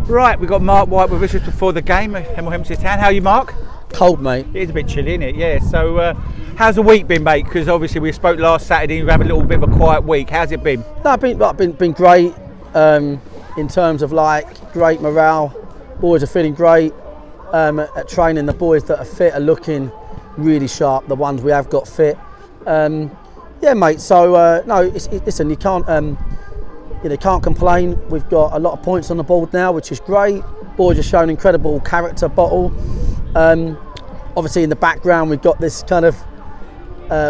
Right, we've got Mark White with us just before the game at Hemel Hempstead Town. How are you, Mark? Cold, mate. It is a bit chilly, isn't it? Yeah. So, how's the week been, mate? Because obviously we spoke last Saturday. We've had a little bit of a quiet week. How's it been? No, been great. In terms of great morale. Boys are feeling great. At training, the boys that are fit are looking really sharp. The ones we have got fit. Yeah, mate. So no, listen, you can't complain. We've got a lot of points on the board now, which is great. Boys have shown incredible character, Bottle. Obviously, in the background, we've got this kind of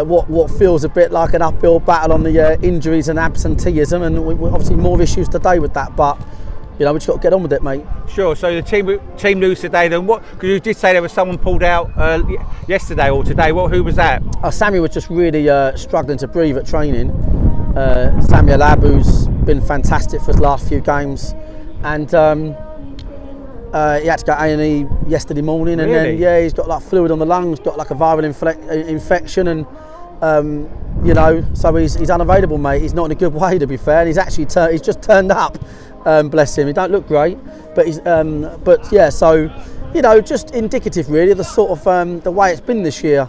what feels a bit like an uphill battle on the injuries and absenteeism, and we obviously more issues today with that. But we just got to get on with it, mate. Sure. So the team lose today. Then what? Because you did say there was someone pulled out yesterday or today. Who was that? Sammy was just really struggling to breathe at training. Samuel Ab, who's been fantastic for his last few games, and he had to go A&E yesterday morning, and really? then he's got fluid on the lungs, got a viral infection, and so he's unavailable, mate. He's not in a good way, to be fair. And he's actually he's just turned up. Bless him. He don't look great, but he's So just indicative, really, of the sort of the way it's been this year.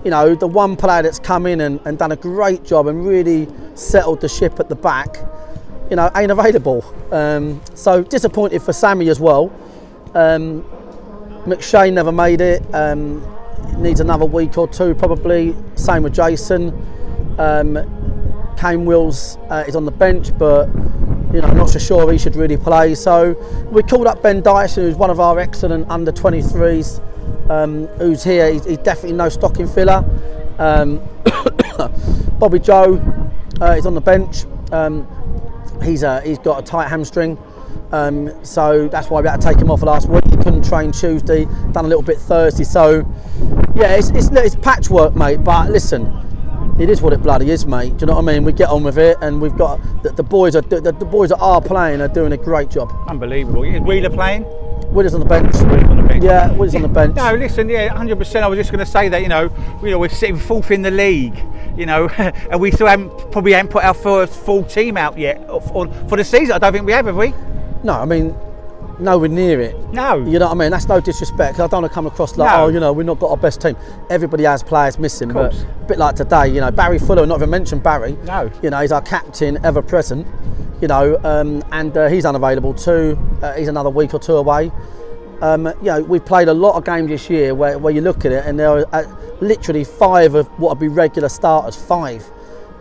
The one player that's come in and done a great job and really settled the ship at the back, ain't available. So disappointed for Sammy as well. McShane never made it. Needs another week or two probably. Same with Jason. Kane Wills is on the bench, but I'm not so sure he should really play. So we called up Ben Dyson, who's one of our excellent under-23s. Who's here. He's definitely no stocking filler. Bobby Joe is on the bench. He's got a tight hamstring, so that's why we had to take him off last week. He couldn't train Tuesday, done a little bit Thursday. So yeah, it's patchwork, mate. But listen, it is what it bloody is, mate. Do you know what I mean? We get on with it, and we've got the boys that are playing are doing a great job. Unbelievable. Is Wheeler playing? Wheeler's on the bench. Yeah, Wheeler's on the bench. No, listen, 100%. I was just going to say that we're sitting fourth in the league, and we still haven't put our first full team out yet for the season. I don't think we have we? No, I mean, nowhere near it. No. You know what I mean? That's no disrespect. I don't want to come across we've not got our best team. Everybody has players missing, but a bit like today, Barry Fuller, not even mentioned Barry. No. He's our captain, ever present. And he's unavailable too. He's another week or two away. We've played a lot of games this year where you look at it and there are literally 5 of what would be regular starters, 5.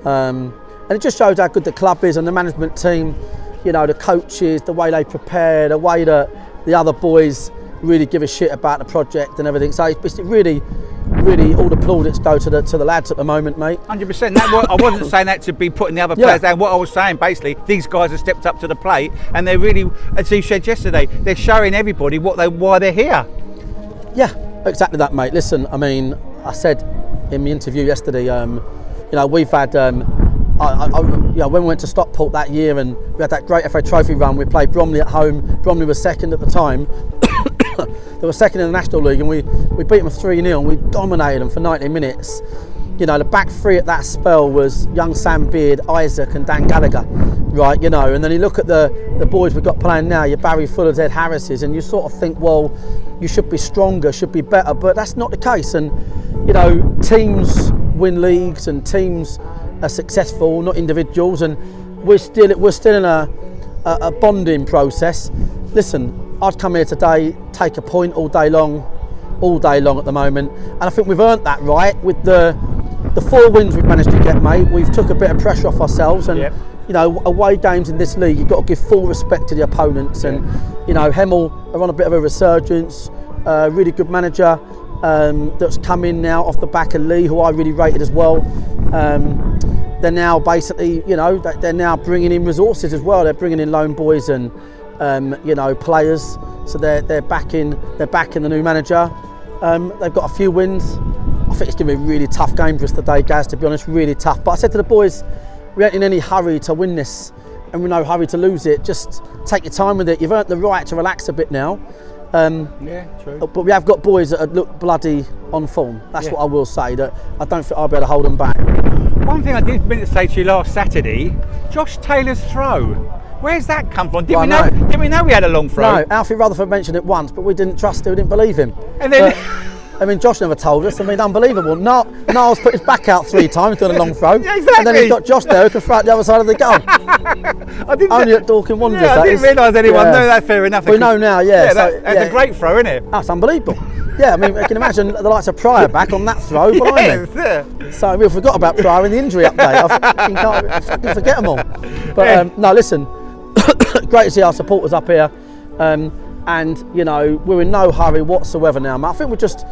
And it just shows how good the club is and the management team, the coaches, the way they prepare, the way that the other boys really give a shit about the project and everything. So it's really all the plaudits go to the lads at the moment, mate. 100%. I wasn't saying that to be putting the other players down. What I was saying, basically, these guys have stepped up to the plate, and they're really, as you said yesterday, they're showing everybody why they're here. Yeah, exactly that, mate. Listen, I mean, I said in the interview yesterday, we've had. When we went to Stockport that year and we had that great FA Trophy run, we played Bromley at home. Bromley was second at the time. They were second in the National League, and we beat them 3-0 and we dominated them for 90 minutes. The back three at that spell was young Sam Beard, Isaac and Dan Gallagher, right? And then you look at the boys we've got playing now, your Barry Fullers, Ed Harrises, and you sort of think, well, you should be stronger, should be better, but that's not the case. And teams win leagues and teams are successful, not individuals, and we're still in a bonding process. Listen, I'd come here today, take a point all day long at the moment, and I think we've earned that right with the 4 wins we've managed to get, mate. We've took a bit of pressure off ourselves, and away games in this league, you've got to give full respect to the opponents. And Hemel are on a bit of a resurgence. Really good manager that's come in now off the back of Lee, who I really rated as well. They're now basically, they're now bringing in resources as well. They're bringing in loan boys and players. So they're backing the new manager. They've got a few wins. I think it's going to be a really tough game for us today, Gaz, to be honest, really tough. But I said to the boys, we ain't in any hurry to win this, and we're no hurry to lose it. Just take your time with it. You've earned the right to relax a bit now. True. But we have got boys that look bloody on form. That's what I will say, that I don't think I'll be able to hold them back. One thing I did mean to say to you last Saturday, Josh Taylor's throw. Where's that come from? Well, no. Did we know we had a long throw? No, Alfie Rutherford mentioned it once, but we didn't trust him, we didn't believe him. And then. I mean, Josh never told us. I mean, unbelievable. Niles put his back out 3 times, doing a long throw. Yeah, exactly. And then he's got Josh there who can throw it the other side of the goal. Only at Dorking Wanderers. Yeah, I didn't realise anyone knew that. Fair enough. We know now, yeah. That's a great throw, isn't it? That's unbelievable. Yeah, I mean, I can imagine the likes of Pryor back on that throw. So we forgot about Pryor in the injury update. I can't forget them all. But no, listen, great to see our supporters up here. And you know, we're in no hurry whatsoever now. I think we're just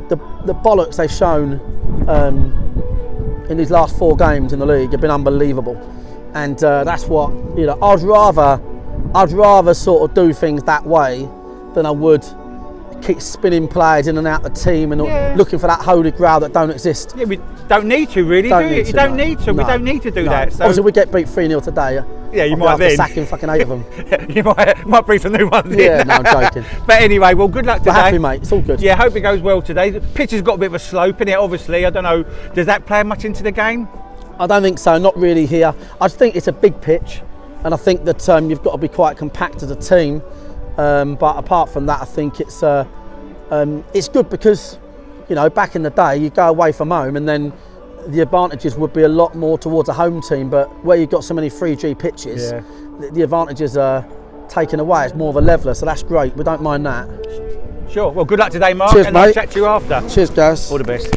the bollocks they've shown in these last 4 games in the league have been unbelievable, and that's what, you know, I'd rather sort of do things that way than I would keep spinning players in and out the team and looking for that holy grail that don't exist. Yeah, we don't need to really, do you? You don't need to. We don't need to do that. So. Obviously, we get beat 3-0 today. Yeah, you might then. Sacking fucking 8 of them. You might bring some new ones in. Yeah, no, I'm joking. But anyway, well, good luck today. We're happy, mate. It's all good. Yeah, hope it goes well today. The pitch has got a bit of a slope in it, obviously. I don't know, does that play much into the game? I don't think so, not really here. I think it's a big pitch, and I think that you've got to be quite compact as a team. But apart from that, I think it's good because, you know, back in the day, you go away from home and then the advantages would be a lot more towards a home team, but where you've got so many 3G pitches, the advantages are taken away. It's more of a leveller, so that's great. We don't mind that. Sure. Well, good luck today, Mark. Cheers, and mate. I'll chat to you after. Cheers, guys. All the best.